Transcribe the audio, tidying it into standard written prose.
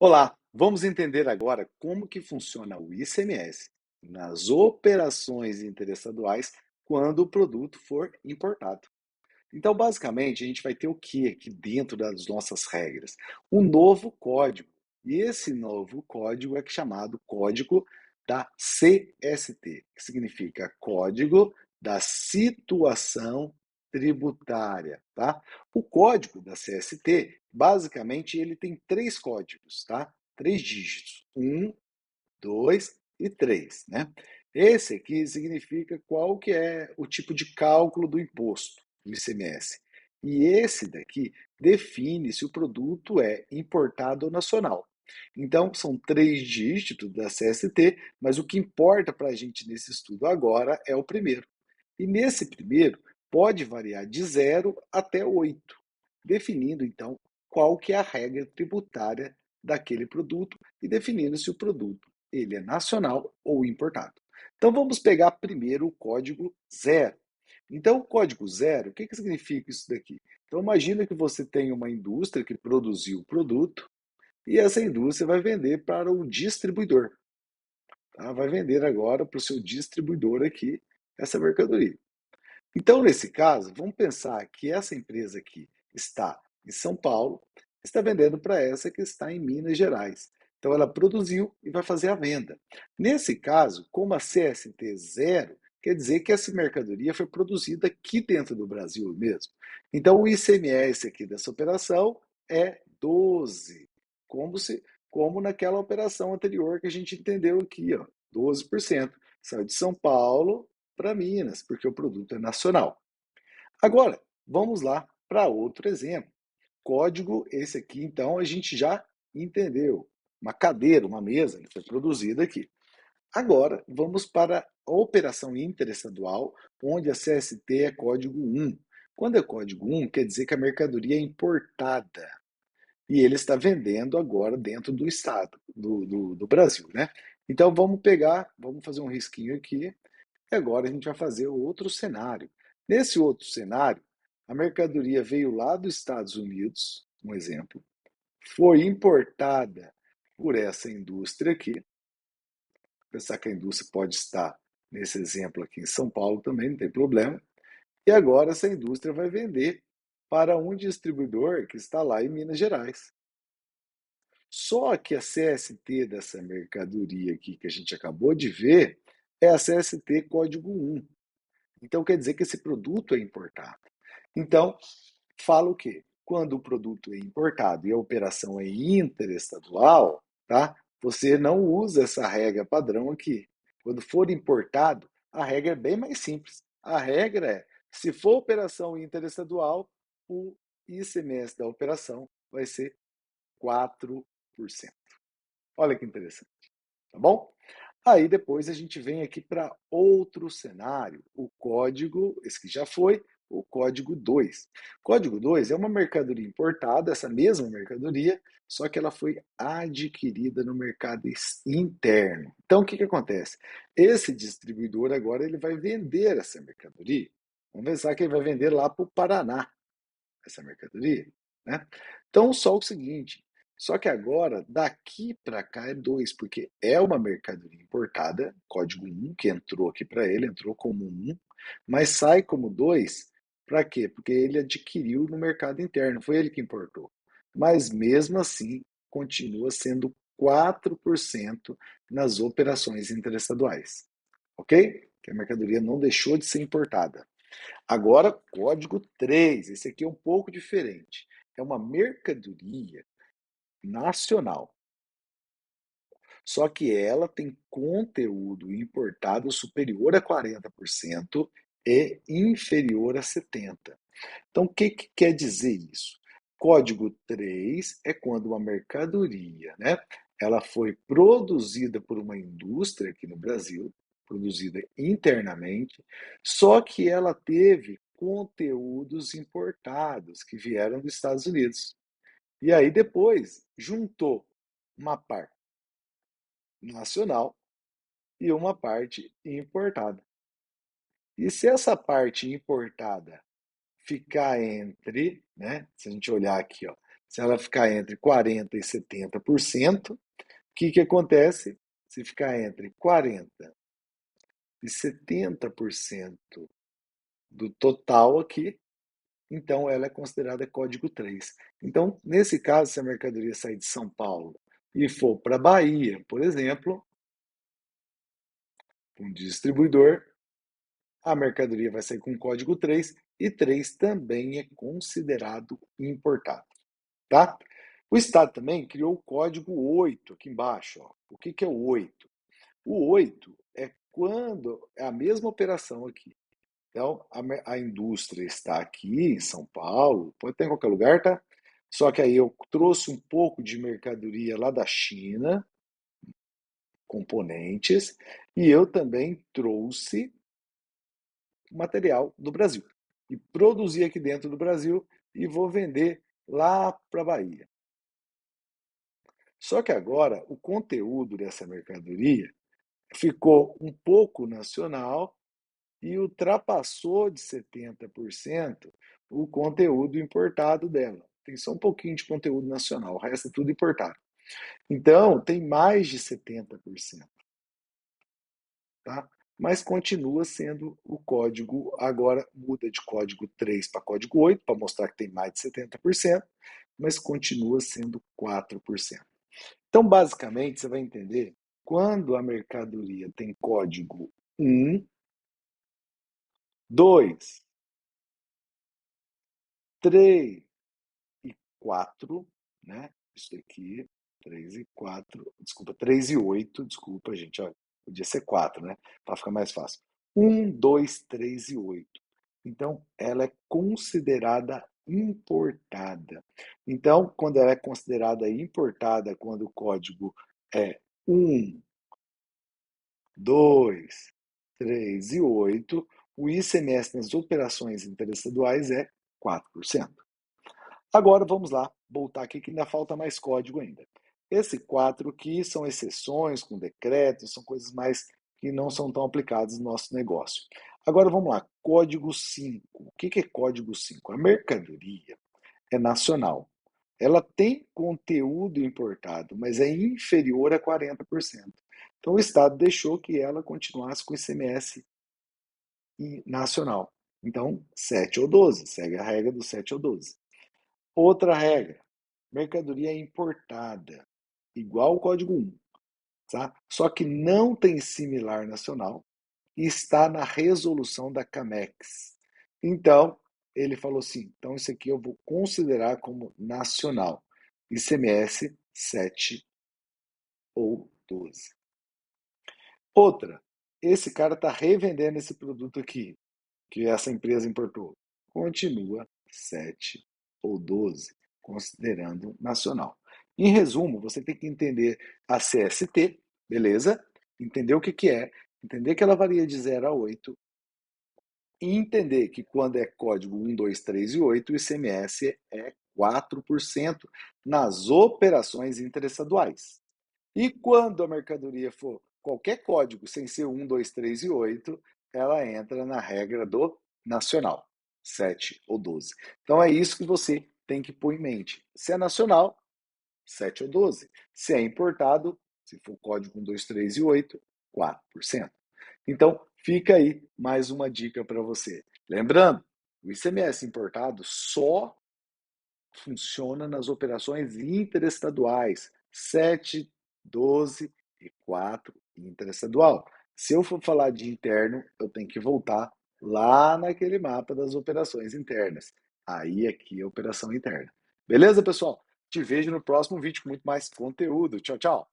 Olá, vamos entender agora como que funciona o ICMS nas operações interestaduais quando o produto for importado. Então, basicamente, a gente vai ter o que aqui dentro das nossas regras? Um novo código. E esse novo código é chamado Código da CST, que significa Código da Situação Tributária, tá? O código da CST, basicamente, ele tem três códigos, tá? Três dígitos. 2 e 3, né? Esse aqui significa qual que é o tipo de cálculo do imposto, do ICMS. E esse daqui define se o produto é importado ou nacional. Então, são três dígitos da CST, mas o que importa para a gente nesse estudo agora é o primeiro. E nesse primeiro, pode variar de 0 até 8, definindo, então, qual que é a regra tributária daquele produto e definindo se o produto ele é nacional ou importado. Então vamos pegar primeiro o código zero. Então o código zero, o que significa isso daqui? Então imagina que você tem uma indústria que produziu o produto e essa indústria vai vender para o distribuidor. Tá? Vai vender agora para o seu distribuidor aqui essa mercadoria. Então, nesse caso, vamos pensar que essa empresa aqui está em São Paulo, está vendendo para essa que está em Minas Gerais. Então, ela produziu e vai fazer a venda. Nesse caso, como a CST zero, quer dizer que essa mercadoria foi produzida aqui dentro do Brasil mesmo. Então, o ICMS aqui dessa operação é 12, como naquela operação anterior que a gente entendeu aqui, ó, 12%. Saiu de São Paulo para Minas, porque o produto é nacional. Agora, vamos lá para outro exemplo. Código, esse aqui, então, a gente já entendeu. Uma cadeira, uma mesa, ele foi produzida aqui. Agora, vamos para a operação interestadual, onde a CST é código 1. Quando é código 1, quer dizer que a mercadoria é importada. E ele está vendendo agora dentro do estado, do Brasil, né? Então, vamos pegar, vamos fazer um risquinho aqui e agora a gente vai fazer outro cenário. Nesse outro cenário, a mercadoria veio lá dos Estados Unidos, um exemplo, foi importada por essa indústria aqui. Pensar que a indústria pode estar, nesse exemplo aqui, em São Paulo também, não tem problema. E agora essa indústria vai vender para um distribuidor que está lá em Minas Gerais. Só que a CST dessa mercadoria aqui que a gente acabou de ver é a CST código 1. Então quer dizer que esse produto é importado. Então, fala o quê? Quando o produto é importado e a operação é interestadual, tá? Você não usa essa regra padrão aqui. Quando for importado, a regra é bem mais simples. A regra é, se for operação interestadual, o ICMS da operação vai ser 4%. Olha que interessante, tá bom? Aí depois a gente vem aqui para outro cenário, o código, esse que já foi, o código 2. Código 2 é uma mercadoria importada, essa mesma mercadoria, só que ela foi adquirida no mercado interno. Então o que acontece? Esse distribuidor agora ele vai vender essa mercadoria. Vamos pensar que ele vai vender lá para o Paraná essa mercadoria, né? Então só o seguinte, só que agora, daqui para cá é 2, porque é uma mercadoria importada, código 1, que entrou aqui para ele, entrou como 1, mas sai como 2, para quê? Porque ele adquiriu no mercado interno, foi ele que importou. Mas mesmo assim, continua sendo 4% nas operações interestaduais, ok? Que a mercadoria não deixou de ser importada. Agora, código 3, esse aqui é um pouco diferente. É uma mercadoria nacional. Só que ela tem conteúdo importado superior a 40% e inferior a 70%. Então, o que quer dizer isso? Código 3 é quando uma mercadoria, né, ela foi produzida por uma indústria aqui no Brasil, produzida internamente, só que ela teve conteúdos importados que vieram dos Estados Unidos. E aí depois juntou uma parte nacional e uma parte importada. E se essa parte importada ficar entre, né, se a gente olhar aqui, ó, Se ela ficar entre 40% e 70%, o que acontece? Se ficar entre 40% e 70% do total aqui, então ela é considerada código 3. Então, nesse caso, se a mercadoria sair de São Paulo e for para Bahia, por exemplo, um distribuidor, a mercadoria vai sair com código 3 e 3 também é considerado importado, tá? O Estado também criou o código 8 aqui embaixo. Ó. O que é o 8? O 8 é quando é a mesma operação aqui. Então, a indústria está aqui em São Paulo, pode estar em qualquer lugar, tá? Só que aí eu trouxe um pouco de mercadoria lá da China, componentes, e eu também trouxe material do Brasil. E produzi aqui dentro do Brasil e vou vender lá para a Bahia. Só que agora o conteúdo dessa mercadoria ficou um pouco nacional e ultrapassou de 70% o conteúdo importado dela. Tem só um pouquinho de conteúdo nacional, o resto é tudo importado. Então, tem mais de 70%, tá? Mas continua sendo o código, agora muda de código 3 para código 8, para mostrar que tem mais de 70%, mas continua sendo 4%. Então, basicamente, você vai entender, quando a mercadoria tem código 1, 2, 3 e 4, né? Isso aqui, 3 e 4, desculpa, 3 e 8, desculpa, gente, ó, podia ser 4, né? Para ficar mais fácil. 1, 2, 3 e 8. Então, ela é considerada importada. Então, quando ela é considerada importada, quando o código é 1, 2, 3 e 8, o ICMS nas operações interestaduais é 4%. Agora vamos lá, voltar aqui que ainda falta mais código ainda. Esse 4 aqui são exceções com decretos, são coisas mais que não são tão aplicadas no nosso negócio. Agora vamos lá, código 5. O que é código 5? A mercadoria é nacional. Ela tem conteúdo importado, mas é inferior a 40%. Então o Estado deixou que ela continuasse com ICMS nacional. Então, 7 ou 12, segue a regra do 7 ou 12. Outra regra, mercadoria importada, igual o código 1, tá? Só que não tem similar nacional e está na resolução da CAMEX. Então, ele falou assim, então isso aqui eu vou considerar como nacional, ICMS 7 ou 12. Outra, esse cara está revendendo esse produto aqui, que essa empresa importou. Continua 7 ou 12, considerando nacional. Em resumo, você tem que entender a CST, beleza? Entender o que é, entender que ela varia de 0 a 8, e entender que quando é código 1, 2, 3 e 8, o ICMS é 4% nas operações interestaduais. E quando a mercadoria for qualquer código sem ser 1, 2, 3 e 8, ela entra na regra do nacional, 7 ou 12. Então é isso que você tem que pôr em mente. Se é nacional, 7 ou 12. Se é importado, se for código 1, 2, 3 e 8, 4%. Então, fica aí mais uma dica para você. Lembrando, o ICMS importado só funciona nas operações interestaduais, 7, 12 e 4 interestadual. Se eu for falar de interno, eu tenho que voltar lá naquele mapa das operações internas. Aí aqui é a operação interna. Beleza, pessoal? Te vejo no próximo vídeo com muito mais conteúdo. Tchau, tchau.